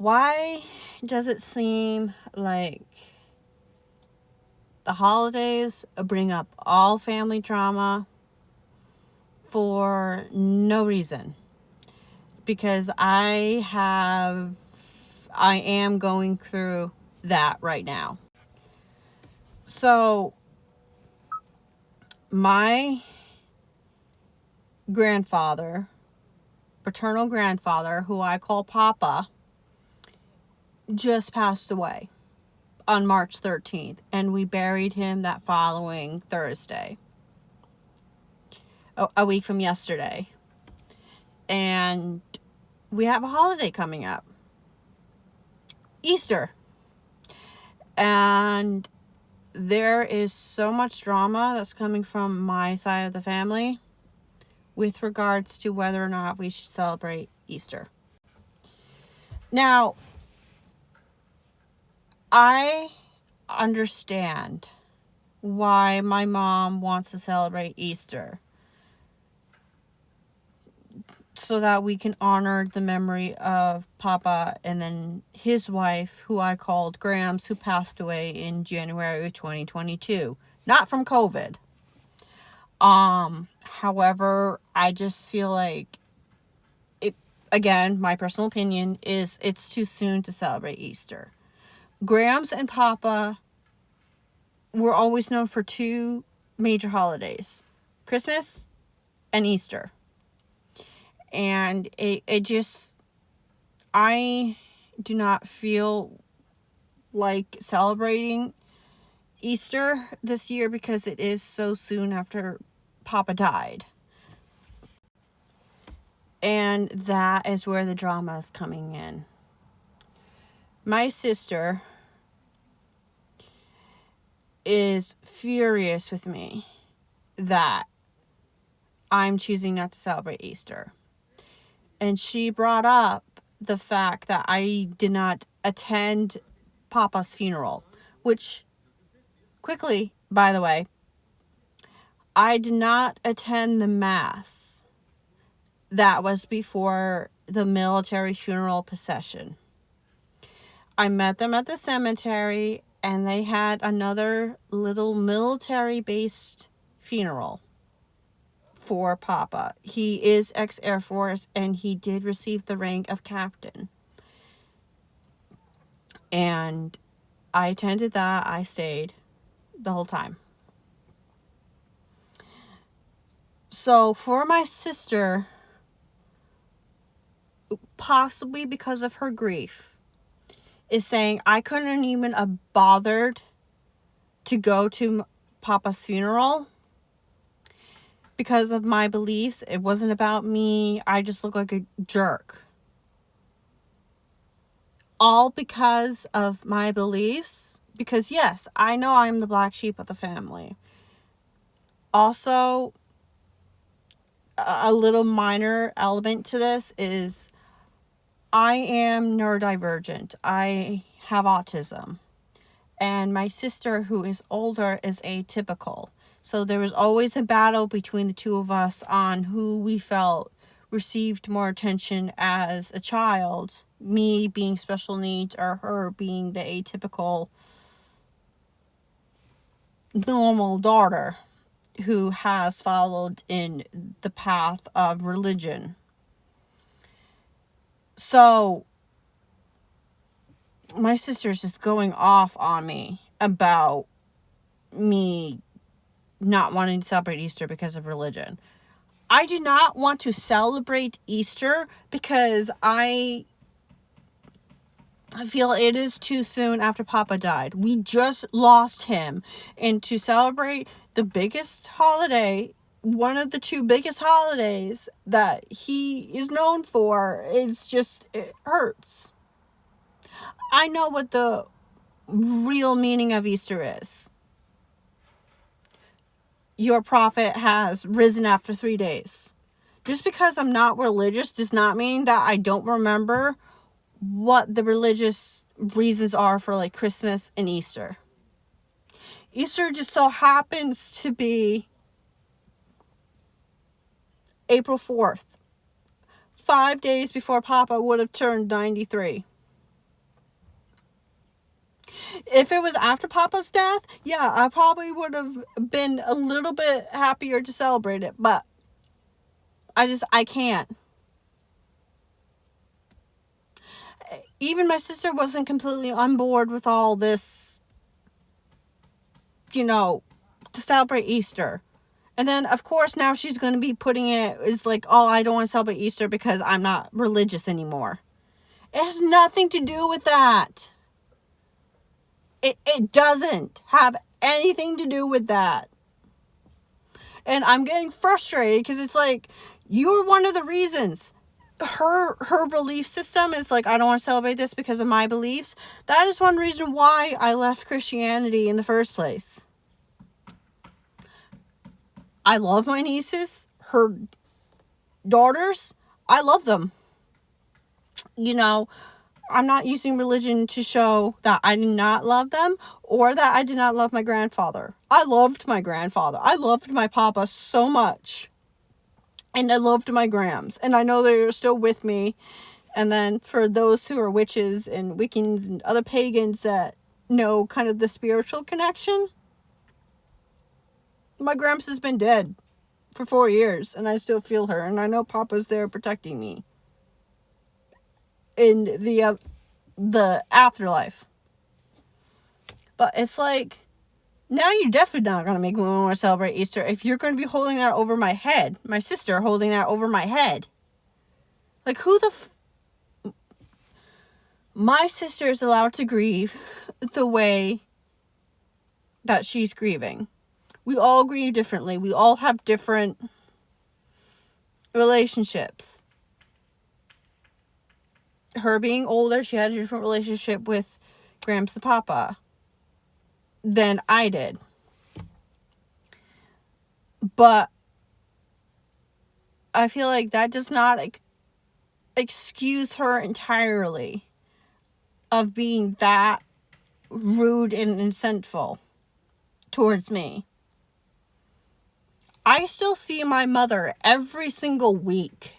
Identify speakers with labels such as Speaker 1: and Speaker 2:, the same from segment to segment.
Speaker 1: Why does it seem like the holidays bring up all family drama for no reason? Because I am going through that right now. So, my grandfather, paternal grandfather, who I call Papa, just passed away on March 13th, and we buried him that following Thursday, a week from yesterday. And we have a holiday coming up, Easter. And there is so much drama that's coming from my side of the family with regards to whether or not we should celebrate Easter. Now, I understand why my mom wants to celebrate Easter, so that we can honor the memory of Papa and then his wife, who I called Grams, who passed away in January of 2022. Not from COVID. However, I just feel like it, again, my personal opinion is it's too soon to celebrate Easter. Grams and Papa were always known for two major holidays, Christmas and Easter. And it just, I do not feel like celebrating Easter this year because it is so soon after Papa died. And that is where the drama is coming in. My sister is furious with me that I'm choosing not to celebrate Easter. And she brought up the fact that I did not attend Papa's funeral, which, quickly, by the way, I did not attend the mass that was before the military funeral procession. I met them at the cemetery, and they had another little military-based funeral for Papa. He is ex-Air Force, and he did receive the rank of captain. And I attended that. I stayed the whole time. So for my sister, possibly because of her grief, is saying I couldn't even have bothered to go to Papa's funeral because of my beliefs. It wasn't about me. I just look like a jerk. All because of my beliefs. Because yes, I know I'm the black sheep of the family. Also, a little minor element to this is I am neurodivergent. I have autism. And my sister, who is older, is atypical. So there was always a battle between the two of us on who we felt received more attention as a child. Me being special needs or her being the atypical normal daughter who has followed in the path of religion. So my sister's just going off on me about me not wanting to celebrate Easter because of religion. I do not want to celebrate Easter because I feel it is too soon after Papa died. We just lost him. And to celebrate the biggest holiday, one of the two biggest holidays that he is known for, it hurts. I know what the real meaning of Easter is. Your prophet has risen after 3 days. Just because I'm not religious does not mean that I don't remember what the religious reasons are for like Christmas and Easter. Easter just so happens to be April 4th, 5 days before Papa would have turned 93. If it was after Papa's death, yeah, I probably would have been a little bit happier to celebrate it, but I can't. Even my sister wasn't completely on board with all this, to celebrate Easter. And then, of course, now she's going to be putting it as like, oh, I don't want to celebrate Easter because I'm not religious anymore. It has nothing to do with that. It doesn't have anything to do with that. And I'm getting frustrated because it's like, you're one of the reasons. Her belief system is like, I don't want to celebrate this because of my beliefs. That is one reason why I left Christianity in the first place. I love my nieces, her daughters. I love them. I'm not using religion to show that I did not love them or that I did not love my grandfather. I loved my grandfather. I loved my papa so much. And I loved my grams. And I know they're still with me. And then for those who are witches and Wiccans and other pagans that know kind of the spiritual connection, my Gramps has been dead for 4 years and I still feel her. And I know Papa's there protecting me in the afterlife. But it's like, now you're definitely not going to make me want to celebrate Easter if you're going to be holding that over my head. My sister holding that over my head. Like, who the my sister is allowed to grieve the way that she's grieving. We all grieve differently. We all have different relationships. Her being older, she had a different relationship with Gramps and Papa than I did. But I feel like that does not excuse her entirely of being that rude and resentful towards me. I still see my mother every single week.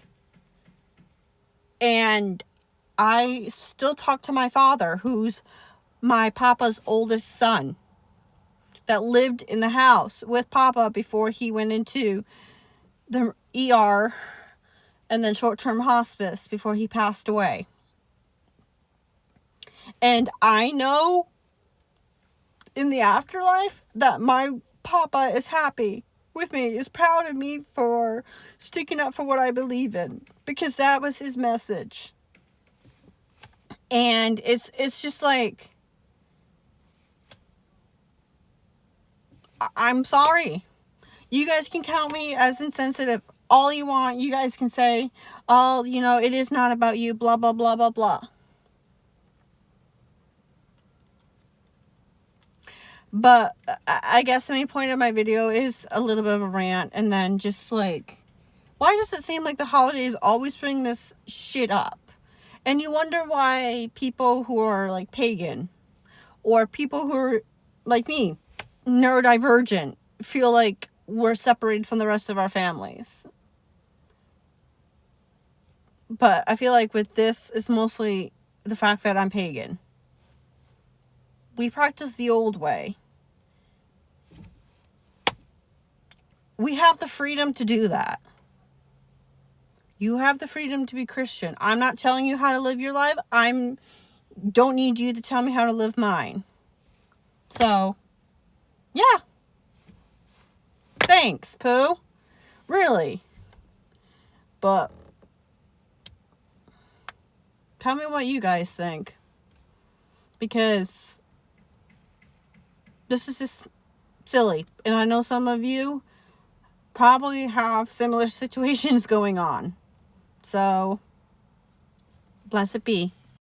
Speaker 1: And I still talk to my father, who's my papa's oldest son, that lived in the house with Papa before he went into the ER and then short-term hospice before he passed away. And I know in the afterlife that my Papa is happy with me, is proud of me for sticking up for what I believe in, because that was his message. And it's just like, I'm sorry. You guys can count me as insensitive all you want. You guys can say, oh, it is not about you, blah, blah, blah, blah, blah. But I guess the main point of my video is a little bit of a rant. And then just like, why does it seem like the holidays always bring this shit up? And you wonder why people who are like pagan or people who are like me, neurodivergent, feel like we're separated from the rest of our families. But I feel like with this, it's mostly the fact that I'm pagan. We practice the old way. We have the freedom to do that. You have the freedom to be Christian. I'm not telling you how to live your life. Don't need you to tell me how to live mine. So, yeah. Thanks, Pooh. Really. But tell me what you guys think. Because this is just silly. And I know some of you probably have similar situations going on. So, blessed be.